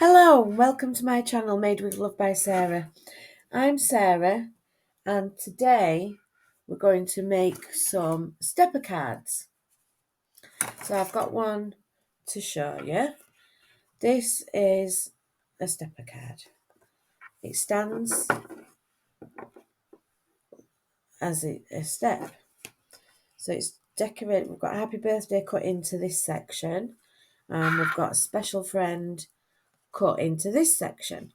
Hello, and welcome to my channel Made with Love by Sarah. I'm Sarah, and today we're going to make some stepper cards. So I've got one to show you. This is a stepper card. It stands as a step. So it's decorated. We've got happy birthday cut into this section, and we've got a special friend cut into this section.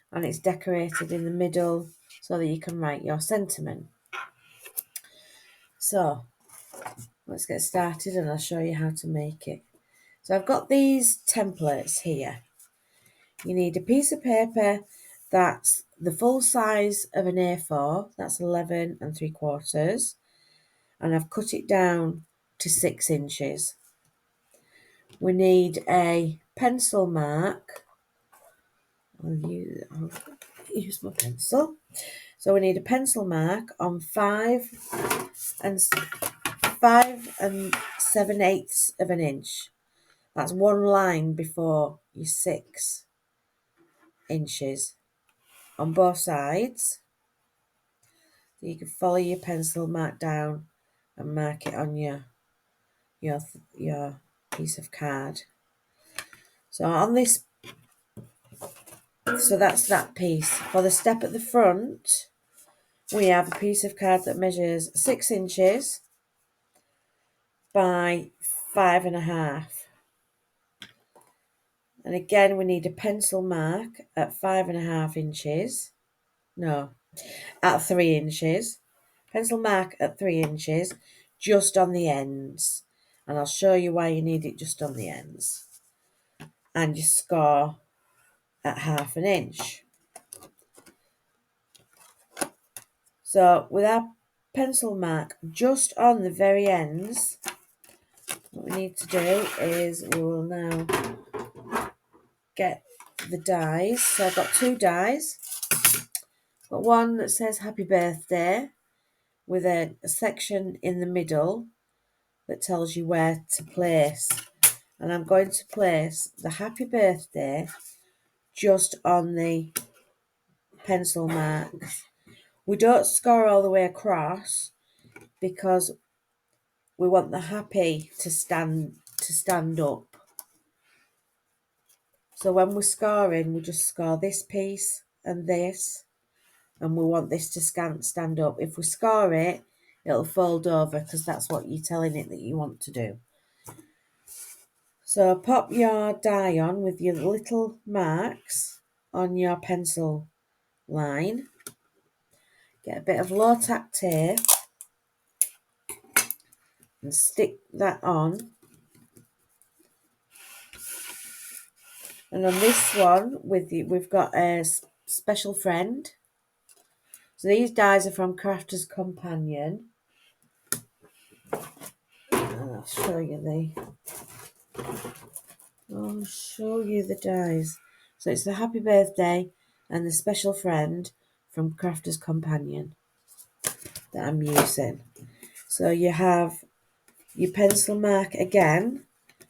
And it's decorated in the middle so that you can write your sentiment. So let's get started and I'll show you how to make it. So I've got these templates here. You need a piece of paper that's the full size of an A4, that's 11 3/4, and I've cut it down to 6 inches. We need a pencil mark. I'll use my pencil. So we need a pencil mark on 5 and 7/8 of an inch. That's one line before your 6 inches on both sides. So you can follow your pencil mark down and mark it on your piece of card. So on this, so that's that piece. For the step at the front, we have a piece of card that measures 6 inches by 5.5. And again, we need a pencil mark at 5.5 inches. No, at 3 inches. Pencil mark at 3 inches, just on the ends. And I'll show you why you need it just on the ends. And you score at 1/2 inch. So with our pencil mark just on the very ends, what we need to do is we will now get the dies. So I've got 2 dies. Got one that says happy birthday with a section in the middle that tells you where to place. And I'm going to place the happy birthday just on the pencil marks. We don't score all the way across because we want the happy to stand up. So when we're scoring, we just score this piece and this, and we want this to stand up. If we score it, it'll fold over because that's what you're telling it that you want to do. So pop your die on with your little marks on your pencil line. Get a bit of low tack tape and stick that on. And on this one, we've got a special friend. So these dies are from Crafter's Companion. And I'll show you the dies. So it's the Happy Birthday and the Special Friend from Crafter's Companion that I'm using. So you have your pencil mark again.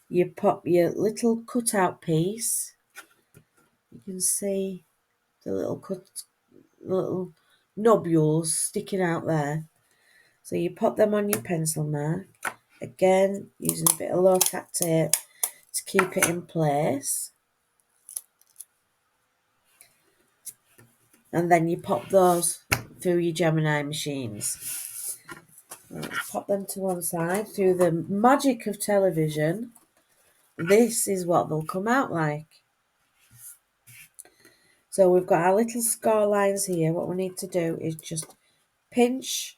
You pop your little cutout piece. You can see the little nobules sticking out there. So you pop them on your pencil mark. Again, using a bit of low tack tape to keep it in place. And then you pop those through your Gemini machines. Let's pop them to one side. Through the magic of television, this is what they'll come out like. So we've got our little score lines here. What we need to do is just pinch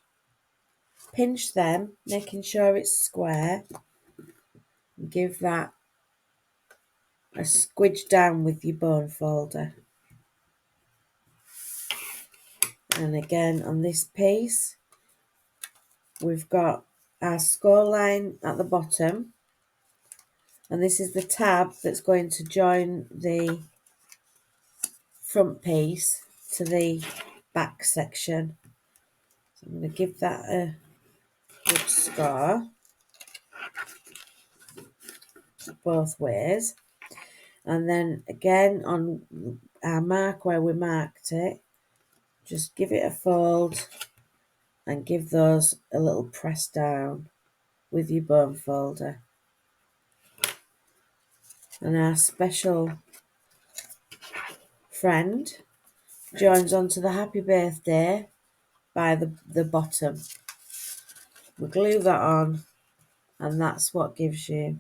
them, making sure it's square. And give that a squidge down with your bone folder. And again on this piece, we've got our score line at the bottom. And this is the tab that's going to join the front piece to the back section. So I'm going to give that a good score both ways. And then again on our mark where we marked it, just give it a fold and give those a little press down with your bone folder. And our special friend joins onto the happy birthday by the bottom. We glue that on, and that's what gives you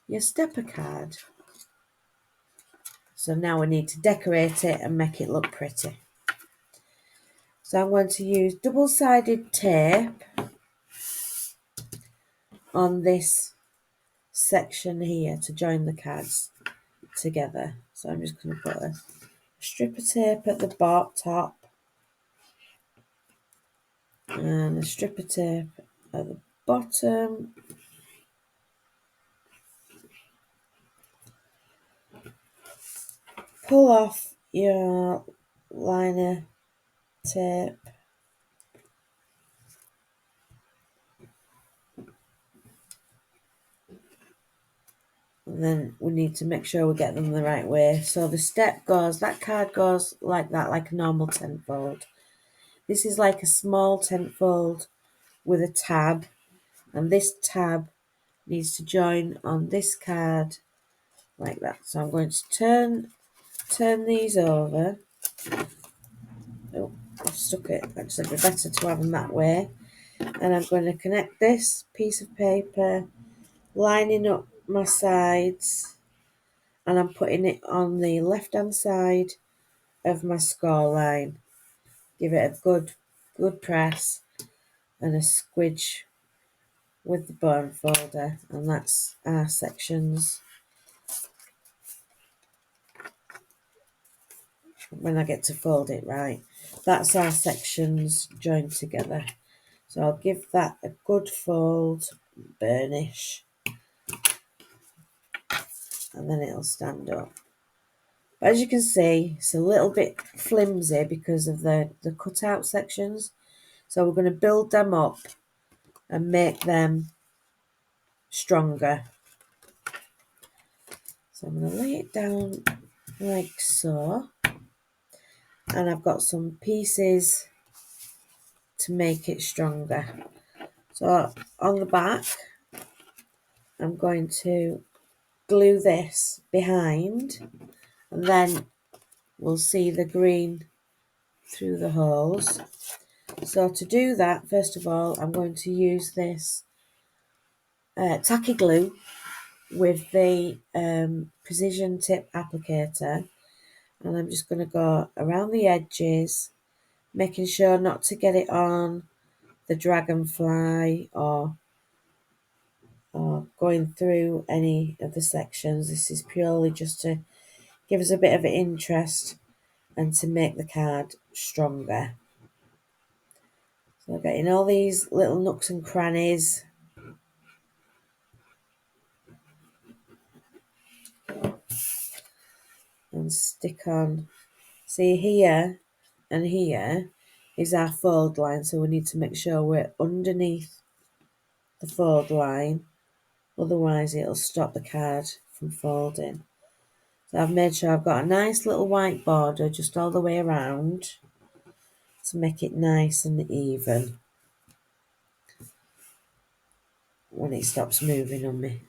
your stepper card. So now we need to decorate it and make it look pretty. So I'm going to use double-sided tape on this section here to join the cards together. So I'm just going to put a strip of tape at the top and a strip of tape at the bottom. Pull off your liner tape. And then we need to make sure we get them the right way. So the step goes, that card goes like that, like a normal tenfold. This is like a small tenfold with a tab. And this tab needs to join on this card like that. So I'm going to turn these over. Oh, I've stuck it. Actually, it'd be better to have them that way. And I'm going to connect this piece of paper, lining up my sides, and I'm putting it on the left hand side of my score line. Give it a good press and a squidge with the bone folder, and that's our sections. When I get to fold it right, that's our sections joined together. So I'll give that a good fold, burnish, and then it'll stand up. But as you can see, it's a little bit flimsy because of the cutout sections. So we're going to build them up and make them stronger. So I'm going to lay it down like so. And I've got some pieces to make it stronger. So on the back, I'm going to glue this behind, and then we'll see the green through the holes. So to do that, first of all, I'm going to use this tacky glue with the precision tip applicator, and I'm just going to go around the edges, making sure not to get it on the dragonfly or going through any of the sections. This is purely just to give us a bit of interest and to make the card stronger. So getting all these little nooks and crannies. And stick on. See, here and here is our fold line, so we need to make sure we're underneath the fold line, otherwise it'll stop the card from folding. So I've made sure I've got a nice little white border just all the way around to make it nice and even when it stops moving on me.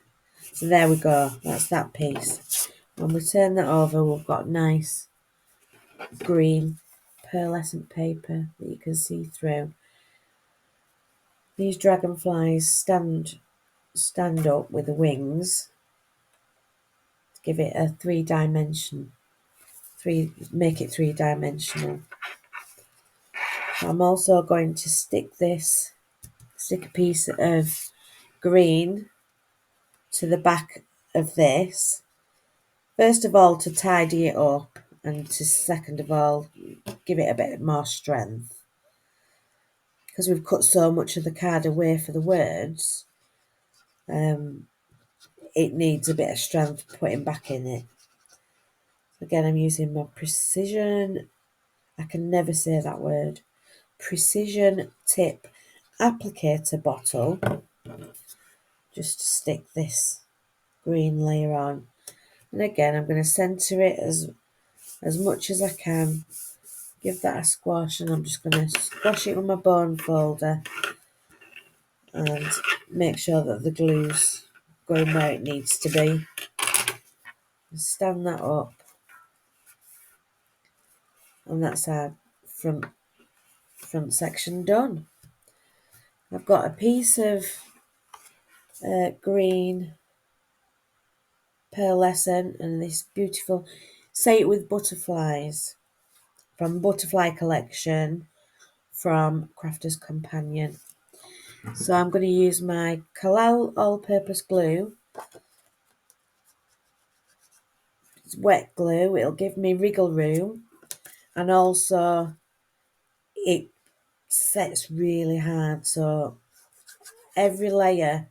So there we go, that's that piece. When we turn that over, we've got nice green pearlescent paper that you can see through. These dragonflies stand up with the wings to give it a make it three-dimensional. I'm also going to stick a piece of green to the back of this. First of all, to tidy it up, and to second of all, give it a bit more strength. Because we've cut so much of the card away for the words, it needs a bit of strength putting back in it. Again, I'm using my precision, I can never say that word, precision tip applicator bottle, just to stick this green layer on. And again, I'm going to centre it as much as I can. Give that a squash, and I'm just going to squash it with my bone folder and make sure that the glue's going where it needs to be. Stand that up, and that's our front section done. I've got a piece of green pearlescent and this beautiful Say It With Butterflies from Butterfly Collection from Crafter's Companion. So I'm going to use my Collall all-purpose glue. It's wet glue. It'll give me wriggle room, and also it sets really hard, so every layer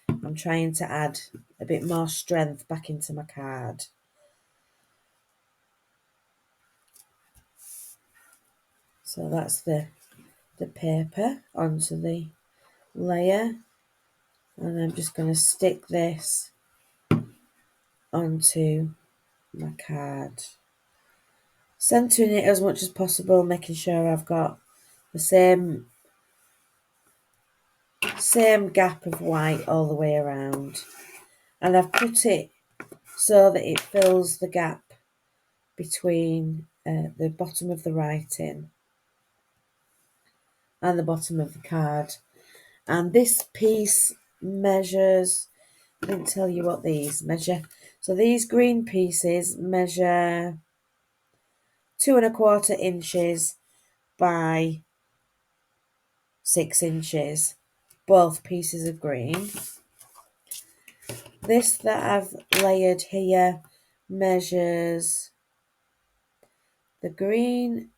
I'm trying to add a bit more strength back into my card. So that's the paper onto the layer, and I'm just going to stick this onto my card, centering it as much as possible, making sure I've got the same gap of white all the way around, and I've put it so that it fills the gap between the bottom of the writing and the bottom of the card. And this piece measures, I didn't tell you what these measure. So these green pieces measure 2¼ inches by 6 inches, both pieces of green. This that I've layered here measures, the green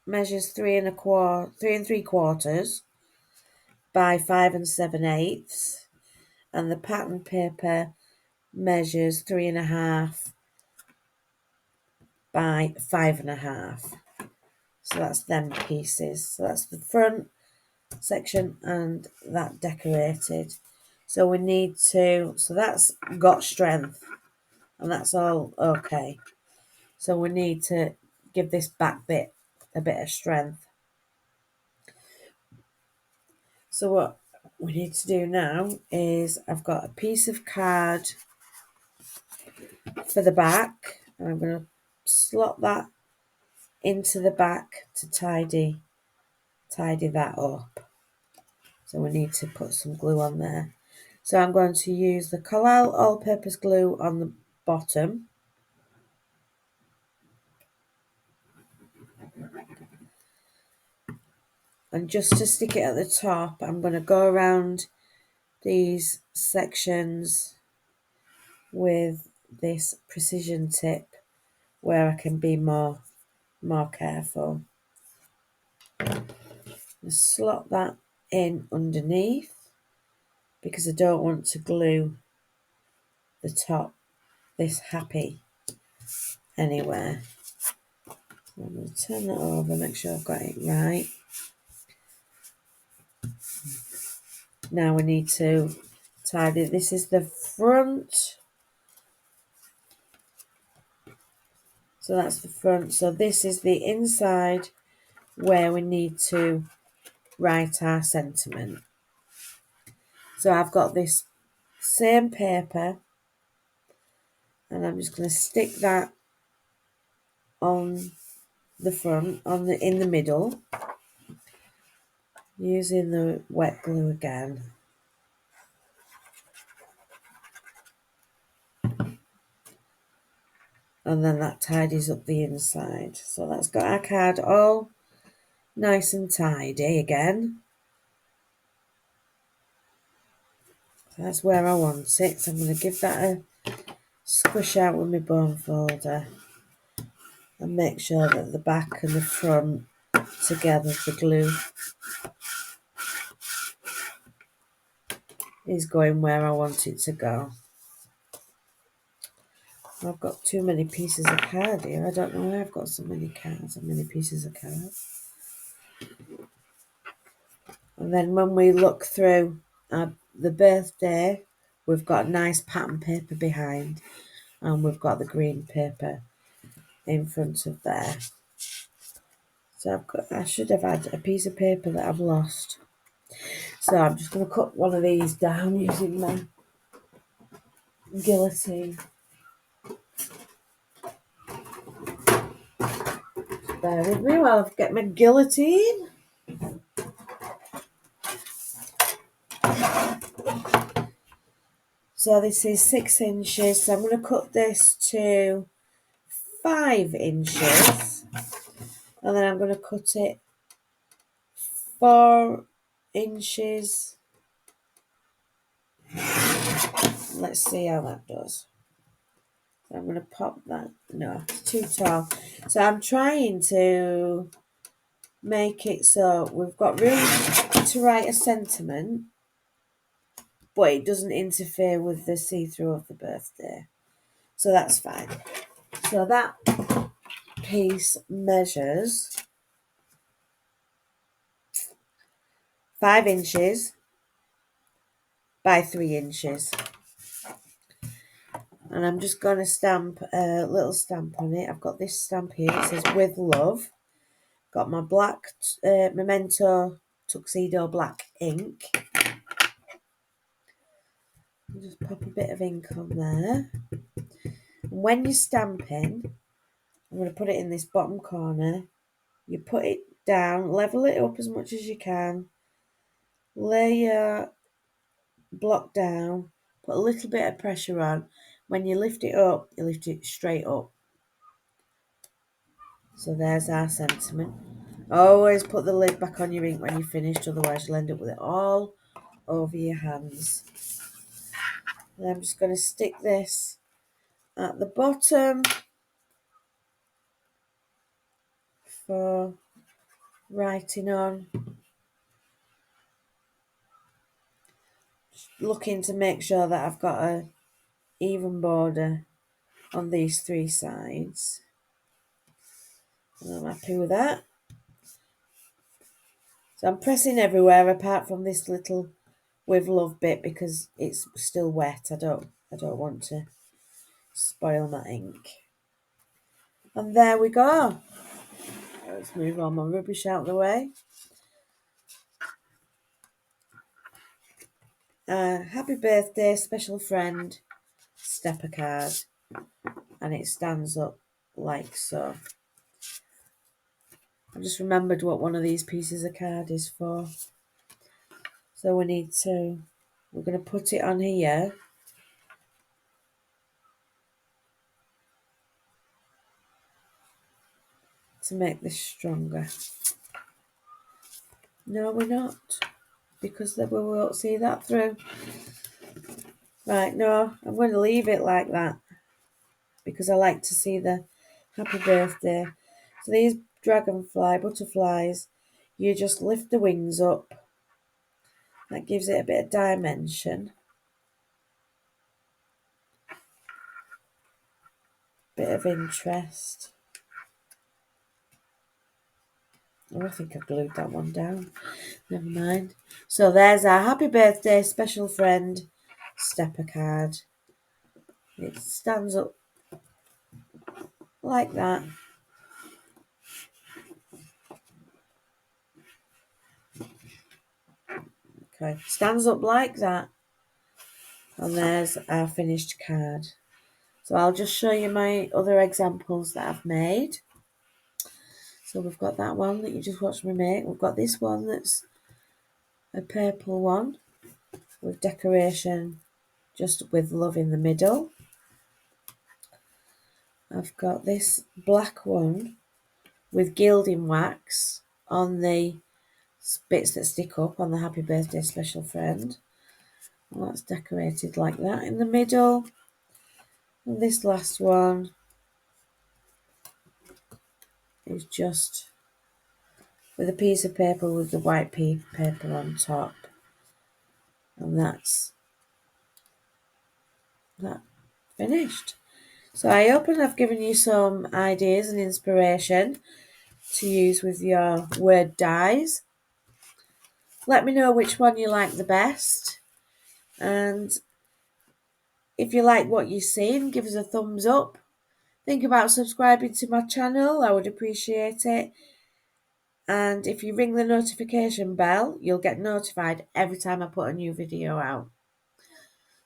measures 3¾ by 5 7/8, and the pattern paper measures 3½ by 5½. So that's them pieces. So that's the front section and that decorated. So we need to, so that's got strength and that's all okay. So we need to give this back bit a bit of strength. So what we need to do now is I've got a piece of card for the back, and I'm going to slot that into the back to tidy that up. So we need to put some glue on there. So I'm going to use the Collall all-purpose glue on the bottom. And just to stick it at the top, I'm going to go around these sections with this precision tip where I can be more careful. And slot that in underneath because I don't want to glue the top this happy anywhere. So I'm going to turn that over, make sure I've got it right. Now we need to tidy. This is the front. So that's the front. So this is the inside where we need to write our sentiment. So I've got this same paper and I'm just going to stick that on the front, in the middle, using the wet glue again. And then that tidies up the inside. So that's got our card all nice and tidy again. So that's where I want it. So I'm going to give that a squish out with my bone folder and make sure that the back and the front together, the glue is going where I want it to go. I've got too many pieces of card here. I don't know why I've got so many cards and many pieces of card. And then when we look through the birthday, we've got nice pattern paper behind. And we've got the green paper in front of there. So I should have had a piece of paper that I've lost. So I'm just going to cut one of these down using my guillotine. Bear with me while I get my guillotine. So this is 6 inches, so I'm going to cut this to 5 inches. And then I'm going to cut it 4 inches. Let's see how that does. So I'm going to pop that. No, it's too tall. So I'm trying to make it so we've got room to write a sentiment, but it doesn't interfere with the see-through of the birthday. So that's fine. So that piece measures 5 inches by 3 inches. And I'm just going to stamp a little stamp on it. I've got this stamp here. It says with love. Got my black Memento Tuxedo black ink. I'll just pop a bit of ink on there. And when you're stamping, I'm going to put it in this bottom corner. You put it down, level it up as much as you can. Lay your block down. Put a little bit of pressure on. When you lift it up, you lift it straight up. So there's our sentiment. Always put the lid back on your ink when you're finished, otherwise you'll end up with it all over your hands. And I'm just going to stick this at the bottom for writing on. Just looking to make sure that I've got a even border on these 3 sides. And I'm happy with that. So I'm pressing everywhere apart from this little with love bit because it's still wet. I don't want to spoil my ink. And there we go. Let's move all my rubbish out of the way. Happy birthday, special friend, stepper card. And it stands up like so. I just remembered what one of these pieces of card is for. So we're going to put it on here. To make this stronger. No, we're not. Because then we won't see that through. Right, no, I'm going to leave it like that. Because I like to see the happy birthday. So these butterflies, you just lift the wings up. That gives it a bit of dimension. Bit of interest. Oh, I think I glued that one down. Never mind. So there's our happy birthday special friend stepper card. It stands up like that. Okay, stands up like that. And there's our finished card. So I'll just show you my other examples that I've made. So we've got that one that you just watched me make. We've got this one that's a purple one with decoration just with love in the middle. I've got this black one with gilding wax on the bits that stick up on the happy birthday special friend. And that's decorated like that in the middle. And this last one is just with a piece of paper with the white paper on top. And that's that finished. So I hope I've given you some ideas and inspiration to use with your word dies. Let me know which one you like the best. And If you like what you've seen, give us a thumbs up. Think about subscribing to my channel, I would appreciate it. And if you ring the notification bell, you'll get notified every time I put a new video out.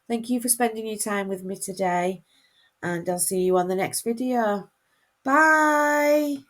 Thank you for spending your time with me today, and I'll see you on the next video. Bye!